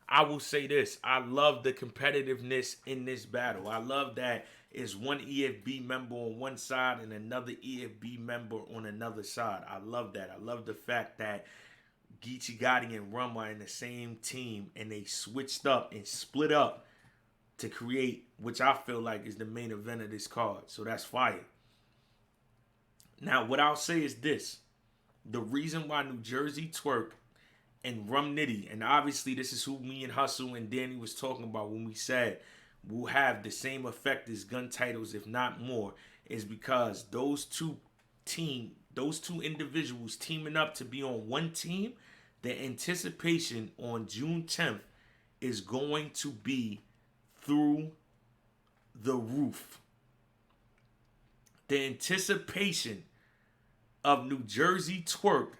I will say this. I love the competitiveness in this battle. I love that it's one EFB member on one side and another EFB member on another side. I love that. I love the fact that Geechi Gotti and Rum are in the same team and they switched up and split up to create, which I feel like is the main event of this card. So that's fire. Now, what I'll say is this. The reason why New Jersey Twork and Rum Nitty, and obviously this is who me and Hustle and Danny was talking about when we said we'll have the same effect as gun titles, if not more, is because those two individuals teaming up to be on one team, the anticipation on June 10th is going to be through the roof. The anticipation of New Jersey Twork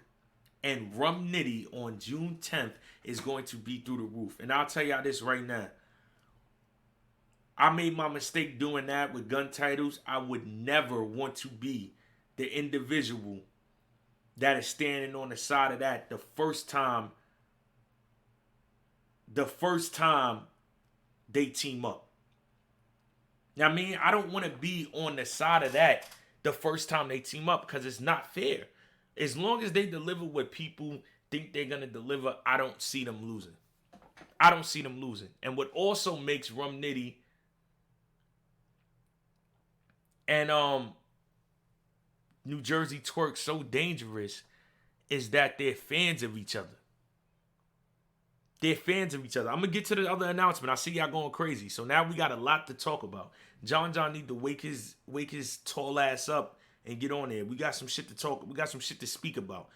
and Rum Nitty on June 10th is going to be through the roof. And I'll tell y'all this right now. I made my mistake doing that with gun titles. I would never want to be the individual that is standing on the side of that the first time they team up. Now, I mean, I don't want to be on the side of that the first time they team up because it's not fair. As long as they deliver what people think they're going to deliver, I don't see them losing. I don't see them losing. And what also makes Rum Nitty and New Jersey Twork so dangerous is that they're fans of each other. They're fans of each other. I'm going to get to the other announcement. I see y'all going crazy. So now we got a lot to talk about. John need to wake his tall ass up and get on there. We got some shit to talk. We got some shit to speak about.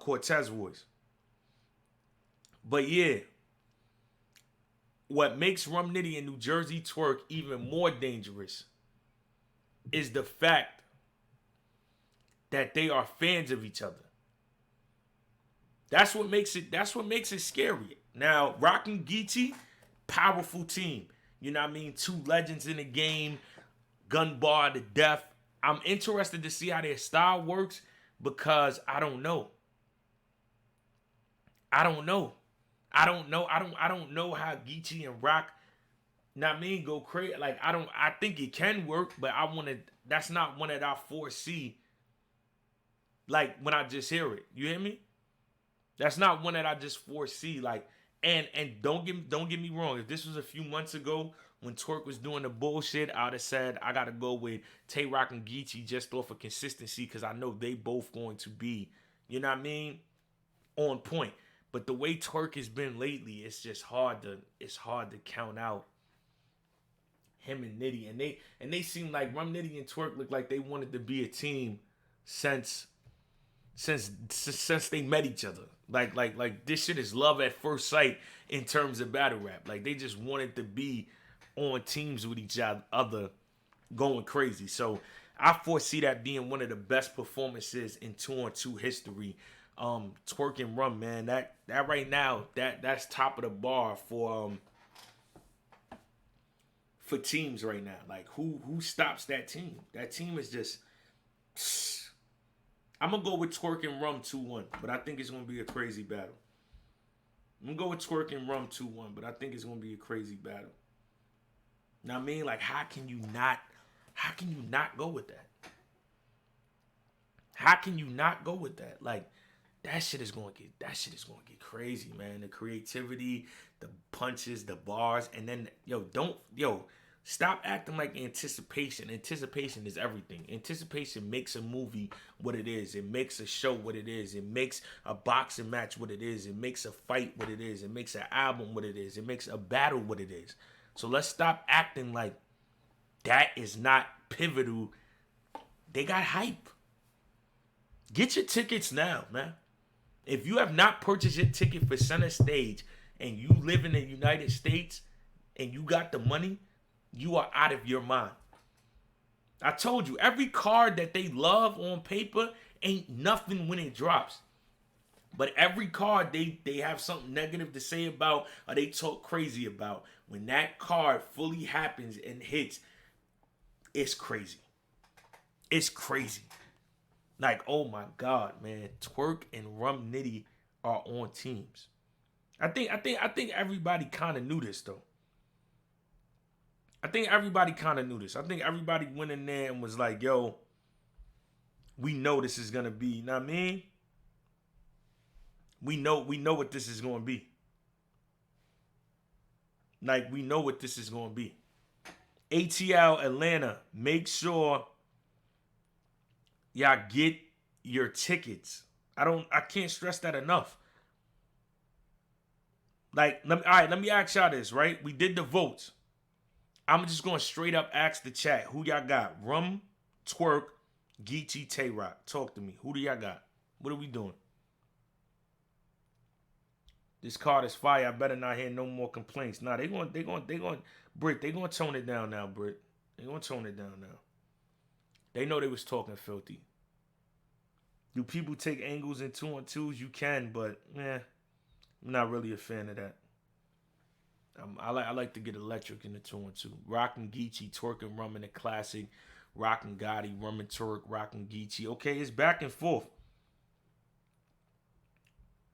Cortez voice. But yeah, what makes Rum Nitty and New Jersey Twork even more dangerous is the fact that they are fans of each other. That's what makes it scary. Now, Roc and Geechi, powerful team. You know what I mean? Two legends in the game, gun bar to death. I'm interested to see how their style works because I don't know. I don't know how Geechi and Roc, not me, go crazy. Like I think it can work, but that's not one that I foresee. Like when I just hear it. You hear me? That's not one that I just foresee. Like, and don't get me wrong. If this was a few months ago when Twork was doing the bullshit, I'd have said I gotta go with Tay Roc and Geechi just off of consistency because I know they both going to be, you know what I mean, on point. But the way Twork has been lately, it's just hard to count out him and Nitty. And they seem like Rum Nitty and Twork look like they wanted to be a team since they met each other. Like this shit is love at first sight in terms of battle rap. Like they just wanted to be on teams with each other going crazy. So I foresee that being one of the best performances in 2-on-2 history. Twork and Rum, man, that right now, that's top of the bar for teams right now. Like who stops that team? That team is just I'm going to go with Twork and Rum 2-1, but I think it's going to be a crazy battle. I'm going to go with Twork and Rum 2-1, but I think it's going to be a crazy battle. Now, I mean, like, how can you not go with that? How can you not go with that? Like, that shit is going to get crazy, man. The creativity, the punches, the bars, and then, stop acting like anticipation. Anticipation is everything. Anticipation makes a movie what it is. It makes a show what it is. It makes a boxing match what it is. It makes a fight what it is. It makes an album what it is. It makes a battle what it is. So let's stop acting like that is not pivotal. They got hype. Get your tickets now, man. If you have not purchased your ticket for Center Stage and you live in the United States and you got the money, you are out of your mind. I told you, every card that they love on paper ain't nothing when it drops. But every card they have something negative to say about or they talk crazy about. When that card fully happens and hits, it's crazy. It's crazy. Like, oh my God, man. Twork and Rum Nitty are on teams. I think everybody kind of knew this though. I think everybody kind of knew this. I think everybody went in there and was like, "Yo, we know this is gonna be." You know what I mean? We know what this is gonna be. Like we know what this is gonna be. ATL Atlanta, make sure y'all get your tickets. I can't stress that enough. Like, let me ask y'all this, right? We did the votes. I'm just going to straight up ask the chat. Who y'all got? Rum, Twork, Geechi, Tay Roc. Talk to me. Who do y'all got? What are we doing? This card is fire. I better not hear no more complaints. Nah, Britt, they gonna tone it down now, Britt. They gonna tone it down now. They know they was talking filthy. Do people take angles in 2-on-2s? You can, but I'm not really a fan of that. I like to get electric in the 2-on-2. Roc and Geechi, Twork and Rum in the classic. Roc and Gotti, Rum and Twork, Roc and Geechi. Okay, it's back and forth.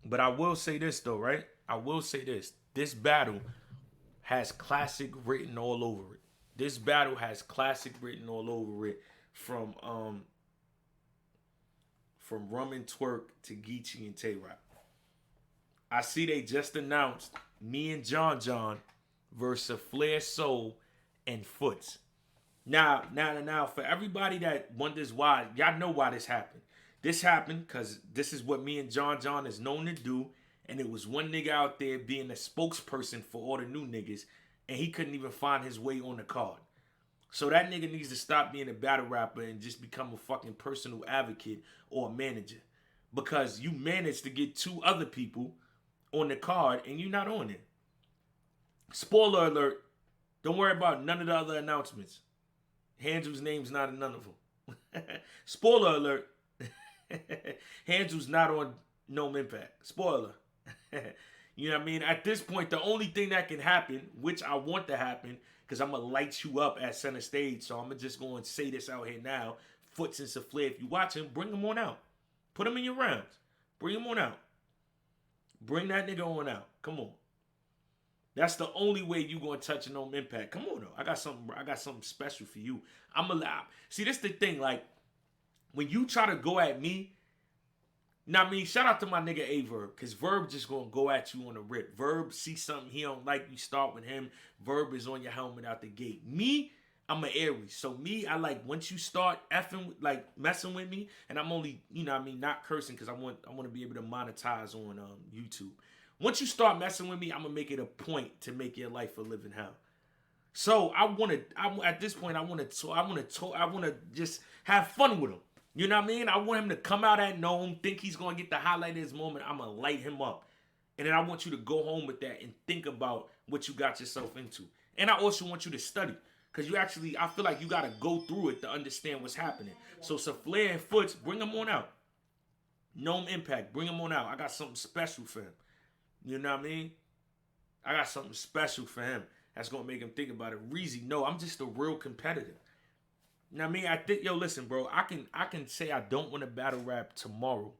But I will say this though, right? I will say this. This battle has classic written all over it. This battle has classic written all over it from Rum and Twork to Geechi and Tay Roc. I see they just announced me and John versus Flair Soul and Foots. Now, for everybody that wonders why, y'all know why this happened. This happened because this is what me and John is known to do. And it was one nigga out there being a spokesperson for all the new niggas. And he couldn't even find his way on the card. So that nigga needs to stop being a battle rapper and just become a fucking personal advocate or a manager. Because you managed to get 2 other people on the card and you're not on it. Spoiler alert. Don't worry about none of the other announcements. Handel's name's not in none of them. Spoiler alert. Handel's not on No Impact. Spoiler. You know what I mean? At this point, the only thing that can happen, which I want to happen, because I'm going to light you up at center stage, so I'm just going to say this out here now. Foots and Soufflé, if you watch him, bring him on out. Put him in your rounds. Bring him on out. Bring that nigga on out. Come on. That's the only way you gonna touch a No Impact. Come on though. I got something special for you. I'm allowed. See, this the thing. Like, when you try to go at me, shout out to my nigga A-Verb, because Verb just gonna go at you on the rip. Verb see something he don't like, you start with him. Verb is on your helmet out the gate. Me, I'm an Aries. So me, I like, once you start effing, like, messing with me, and I'm only, not cursing, because I want to be able to monetize on YouTube. Once you start messing with me, I'm gonna make it a point to make your life a living hell. So at this point, I want to just have fun with him. You know what I mean? I want him to come out at Nome, think he's gonna get the highlight of his moment. I'm gonna light him up, and then I want you to go home with that and think about what you got yourself into. And I also want you to study, because I feel like you gotta go through it to understand what's happening. So Soufflé and Foots, bring them on out. Nome Impact, bring him on out. I got something special for him. You know what I mean? I got something special for him that's going to make him think about it. Reezy, no, I'm just a real competitor. You know what I mean? I think, listen, bro, I can say I don't want to battle rap tomorrow.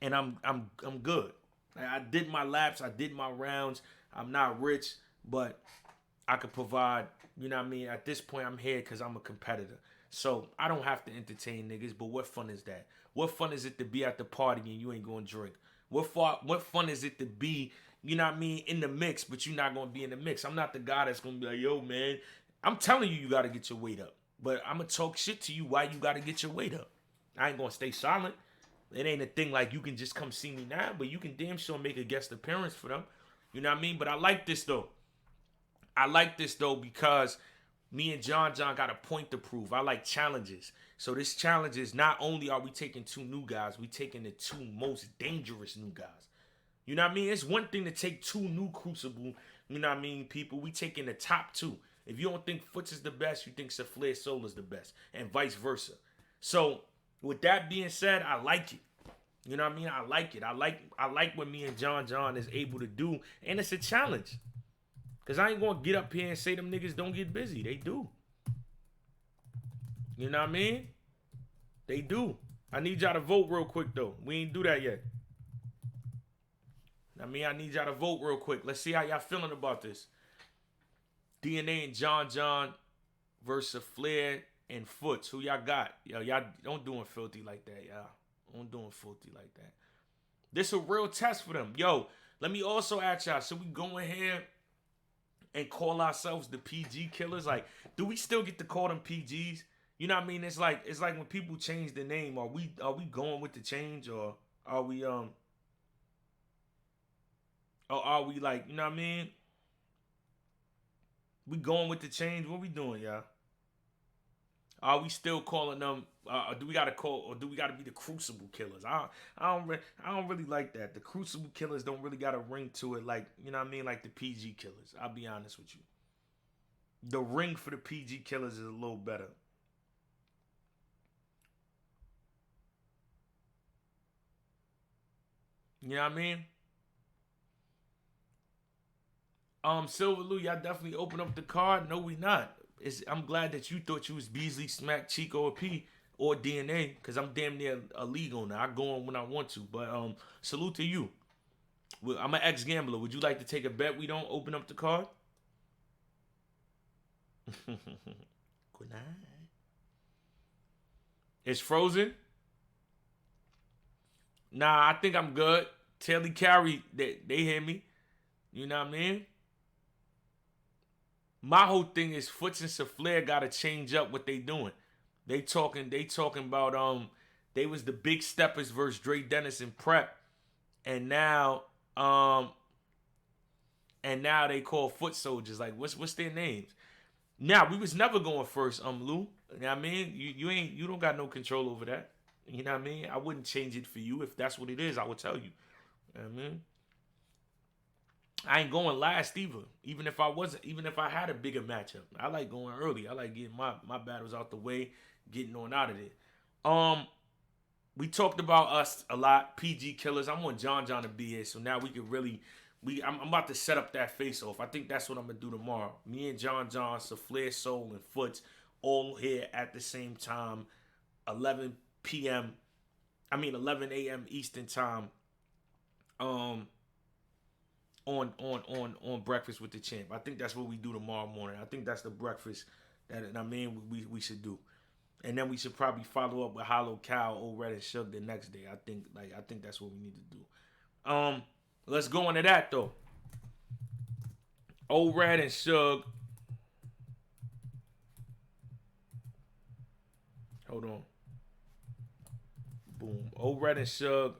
And I'm good. I did my laps. I did my rounds. I'm not rich, but I could provide, you know what I mean? At this point, I'm here because I'm a competitor. So I don't have to entertain niggas, but what fun is that? What fun is it to be at the party and you ain't going to drink? What fun is it to be, you know what I mean, in the mix, but you're not going to be in the mix? I'm not the guy that's going to be like, yo, man, I'm telling you got to get your weight up. But I'm going to talk shit to you why you got to get your weight up. I ain't going to stay silent. It ain't a thing like you can just come see me now, but you can damn sure make a guest appearance for them. You know what I mean? But I like this, though. Because me and John got a point to prove. I like challenges. So this challenge is not only are we taking 2 new guys, we taking the 2 most dangerous new guys. You know what I mean? It's one thing to take 2 new Crucible, you know what I mean, people. We taking the top 2. If you don't think Foots is the best, you think Soufflé Soul is the best, and vice versa. So with that being said, I like it. You know what I mean? I like it. I like what me and John is able to do, and it's a challenge. Because I ain't going to get up here and say them niggas don't get busy. They do. You know what I mean? They do. I need y'all to vote real quick, though. We ain't do that yet. I mean, I need y'all to vote real quick. Let's see how y'all feeling about this. DNA and John versus Flair and Foots. Who y'all got? Y'all don't doing filthy like that, y'all. Don't doing filthy like that. This a real test for them. Yo, let me also ask y'all, should we go in here and call ourselves the PG killers? Like, do we still get to call them PGs? You know what I mean? It's like when people change the name. Are we going with the change, or are we like, you know what I mean? We going with the change? What we doing, y'all? Are we still calling them? Do we gotta call, or do we gotta be the Crucible Killers? I don't really like that. The Crucible Killers don't really got a ring to it, like, you know what I mean, like the PG Killers. I'll be honest with you. The ring for the PG Killers is a little better. You know what I mean? Silver Lou, y'all definitely open up the card. No, we not. I'm glad that you thought you was Beasley, Smack, Chico, or P, or DNA, because I'm damn near illegal now. I go on when I want to. But salute to you. I'm an ex-gambler. Would you like to take a bet we don't open up the card? Good night. It's frozen? Nah, I think I'm good. Taylor Carey, they hear me. You know what I mean? My whole thing is Foots and Saflair gotta change up what they doing. They talking about they was the big steppers versus Dre Dennis and Prep. And now they call foot soldiers. Like, what's their names? Now, we was never going first, Lou. You know what I mean? You don't got no control over that. You know what I mean? I wouldn't change it for you. If that's what it is, I would tell you. You know what I mean? I ain't going last either. Even if I had a bigger matchup. I like going early. I like getting my battles out the way, getting on out of there. We talked about us a lot, PG killers. I want John to be here, so now we can really I'm about to set up that face off. I think that's what I'm gonna do tomorrow. Me and John, Flair, Soul, and Foots all here at the same time, 11 p.m. 11 a.m. Eastern time. On Breakfast with the Champ. I think that's what we do tomorrow morning. I think that's the breakfast that we should do. And then we should probably follow up with Hollow Cow, Old Red, and Suge the next day. I think that's what we need to do. Let's go into that though. Old Red and Suge. Hold on. Boom. Old Red and Suge.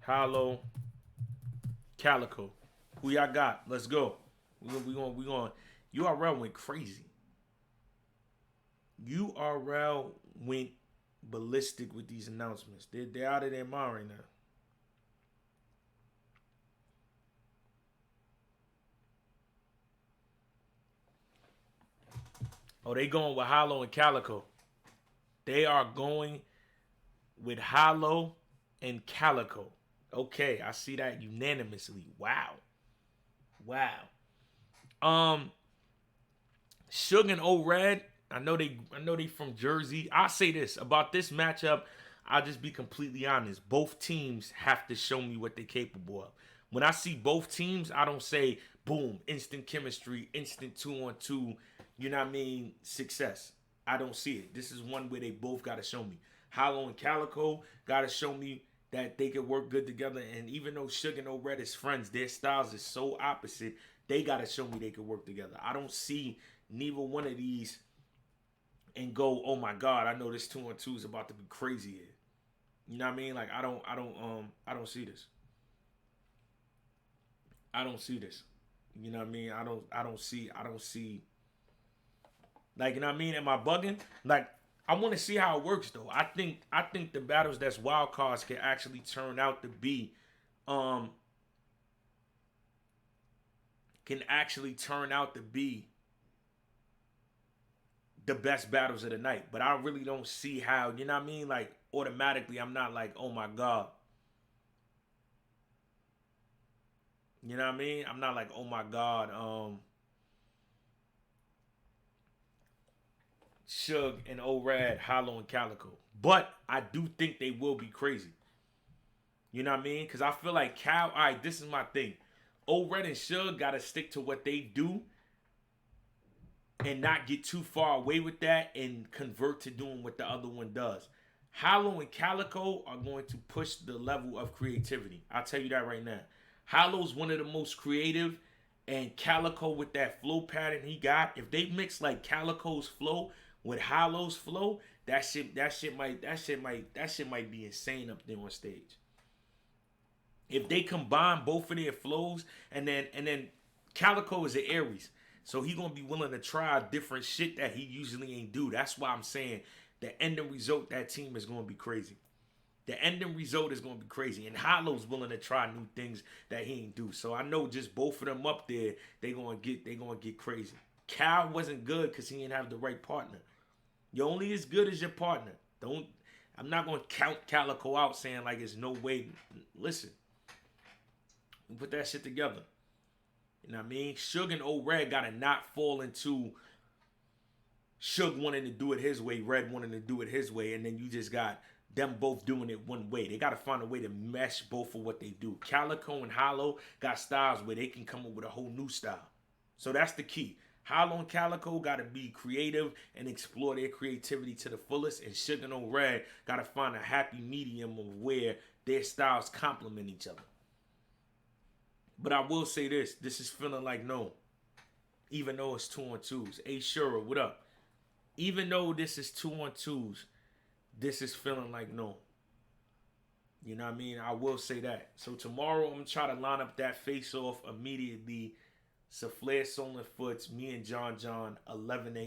Hollow. Calico. Who y'all got? Let's go. We going. URL went crazy. URL went ballistic with these announcements. They're out of their mind right now. Oh, they going with Hollow and Calico. They are going with Hollow and Calico. Okay, I see that unanimously. Wow. Suge and O-Red, I know they from Jersey. I'll say this about this matchup. I'll just be completely honest. Both teams have to show me what they're capable of. When I see both teams, I don't say, boom, instant chemistry, instant 2-on-2, you know what I mean, success. I don't see it. This is one where they both got to show me. Hollow and Calico got to show me that they could work good together. And even though Suge and O-Red is friends, their styles is so opposite, they got to show me they could work together. I don't see neither one of these and go, oh my God, I know this 2-on-2 is about to be crazy here. You know what I mean? Like, I don't see this. I don't see this. You know what I mean? I don't see. Like, you know what I mean? Am I bugging? Like, I want to see how it works though. I think the battles that's wild cards can actually turn out to be the best battles of the night. But I really don't see how, you know what I mean? Like, automatically I'm not like, oh my God. You know what I mean? I'm not like, oh my God, Suge and O-Rad, Hollow and Calico. But I do think they will be crazy. You know what I mean? Because I feel like Cal, all right, this is my thing. Old Red and Suge got to stick to what they do and not get too far away with that and convert to doing what the other one does. Hollow and Calico are going to push the level of creativity. I'll tell you that right now. Hollow's one of the most creative, and Calico with that flow pattern he got. If they mix like Calico's flow with Hollow's flow, that shit might be insane up there on stage. If they combine both of their flows, and then Calico is an Aries, so he gonna be willing to try different shit that he usually ain't do. That's why I'm saying the ending result, that team is gonna be crazy. The ending result is gonna be crazy, and Hollow's willing to try new things that he ain't do. So I know just both of them up there, they gonna get crazy. Cal wasn't good because he didn't have the right partner. You're only as good as your partner. Don't. I'm not gonna count Calico out saying like it's no way. Listen, we put that shit together. You know what I mean? Suge and Old Red gotta not fall into Suge wanting to do it his way, Red wanting to do it his way, and then you just got them both doing it one way. They gotta find a way to mesh both of what they do. Calico and Hollow got styles where they can come up with a whole new style. So that's the key. Hollow and Calico gotta be creative and explore their creativity to the fullest, and Suge and Old Red gotta find a happy medium of where their styles complement each other. But I will say this is feeling like no. Even though it's 2-on-2s. Hey Shura, what up? Even though this is 2-on-2s, this is feeling like no. You know what I mean? I will say that. So tomorrow I'm going to try to line up that face-off immediately. Saflair, Soul and Foots, me and John, 11 a.m.